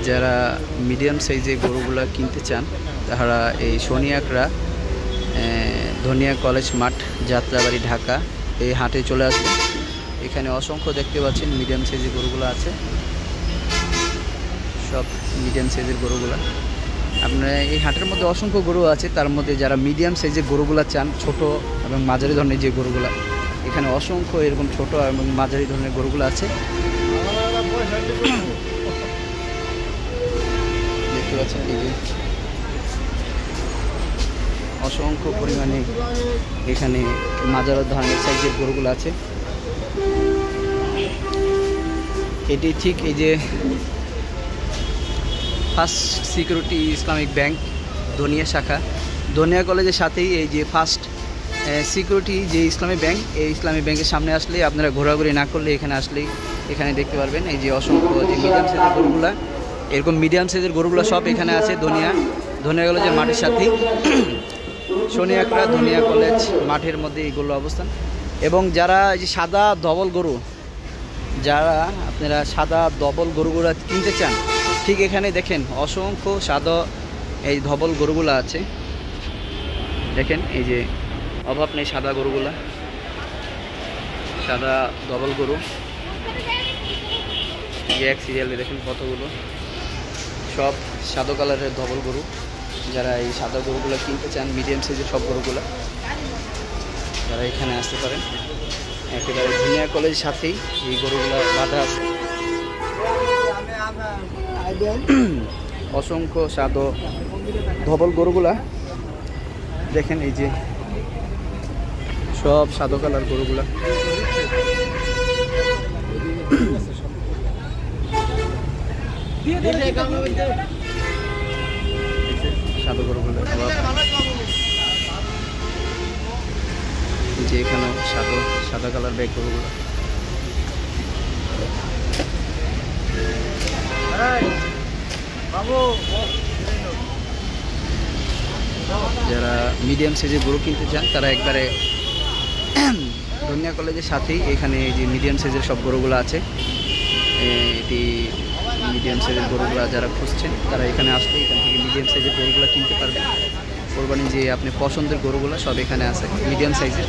যারা মিডিয়াম সাইজের গরুগুলো কিনতে চান তারা এই শনি আকরা ধনিয়া কলেজ মাঠ, যাত্রাবাড়ি, ঢাকা এই হাটে চলে আসবে। এখানে অসংখ্য দেখতে পাচ্ছেন মিডিয়াম সাইজের গরুগুলো আছে, সব মিডিয়াম সাইজের গরুগুলো। আপনারা এই হাটের মধ্যে অসংখ্য গরু আছে, তার মধ্যে যারা মিডিয়াম সাইজের গরুগুলো চান, ছোট এবং মাঝারি ধরনের যে গরুগুলো, এখানে অসংখ্য এরকম ছোট এবং মাঝারি ধরনের গরুগুলো আছে দেখতে পাচ্ছেন। এই যে অসংখ্য পরিমাণে এখানে মাঝারি ধরনের সাইজের গরুগুলো আছে। এটি ঠিক এই যে ফার্স্ট সিকিউরিটি ইসলামিক ব্যাংক ধনিয়া শাখা, ধনিয়া কলেজের সাথেই এই যে ফার্স্ট সিকিউরিটি যে ইসলামী ব্যাংক, এই ইসলামী ব্যাংকের সামনে আসলে আপনারা ঘোরাঘুরি না করলে এখানে আসলেই এখানে দেখতে পারবেন। এই যে অসংখ্য যে মিডিয়াম সাইজের গরুগুলা, এরকম মিডিয়াম সাইজের গরুগুলো সব এখানে আছে ধনিয়া কলেজের মাঠের সাথেই। শনি আকরা ধনিয়া কলেজ মাঠের মধ্যে এইগুলো অবস্থান। এবং যারা এই যে সাদা ডবল গরু, যারা আপনারা সাদা ডবল গরুগুলো কিনতে চান, ঠিক এখানে দেখেন অসংখ্য সাদা এই ধবল গরুগুলো আছে। দেখেন এই যে অভাব নেই সাদা গরুগুলা, সাদা ডবল গরু যে এক সিরিয়ালে দেখেন কতগুলো, সব সাদা কালারের ডবল গরু। যারা এই সাদা গরুগুলো কিনতে চান, মিডিয়াম সাইজের সব গরুগুলো, যারা এখানে আসতে পারেন। একেবারে ধনিয়া কলেজের সাথেই এই গরুগুলো বাঁধা আছে। অসংখ্য সাদা ধবল গরুগুলা দেখেন, এই যে সব সাদা কালার গরুগুলা। সাদা গরুগুলা যে এখানে সাদা কালার ব্যাগ গরুগুলা। যারা মিডিয়াম সাইজের গরু কিনতে চান তারা একবারে ধনিয়া কলেজের সাথেই এখানে এই যে মিডিয়াম সাইজের সব গরুগুলো আছে। এটি মিডিয়াম সাইজের গরুগুলো যারা খুঁজছেন তারা এখানে আসলে এখান থেকে মিডিয়াম সাইজের গরুগুলো কিনতে পারবেন। কোরবানি যে আপনি পছন্দের গরুগুলো সব এখানে আছে মিডিয়াম সাইজের।